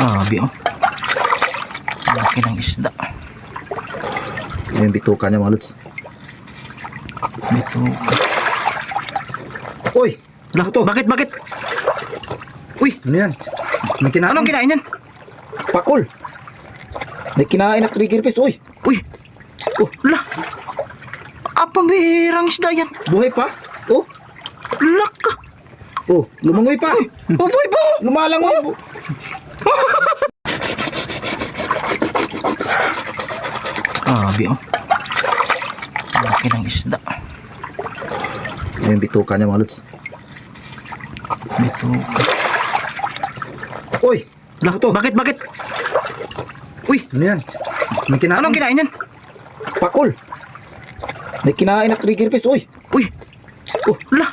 Grabe oh. Laki ng isda. Ayan, bituka niya mga lods. Bituka. Uy! Lah, Ano to? bakit? Uy, Ano yan? May kinain. anong kinain yan? Pakol! May kinain na trigger fish. Uy! Uy, Oh, lah. Pambihirang isda yan. buhay pa? Oh! Laka. Oh, lumangoy pa! Buboy po. Lumalangoy! Grabe oh. Laki ng isda. Ayan, bituka niya mga lods. Bituka. Uy! Lah, Ano to? bakit? Uy, Ano yan? May kinain. anong kinain yan? Pakol! May kinain na trigger fish. Uy! Uy, Oh, lah.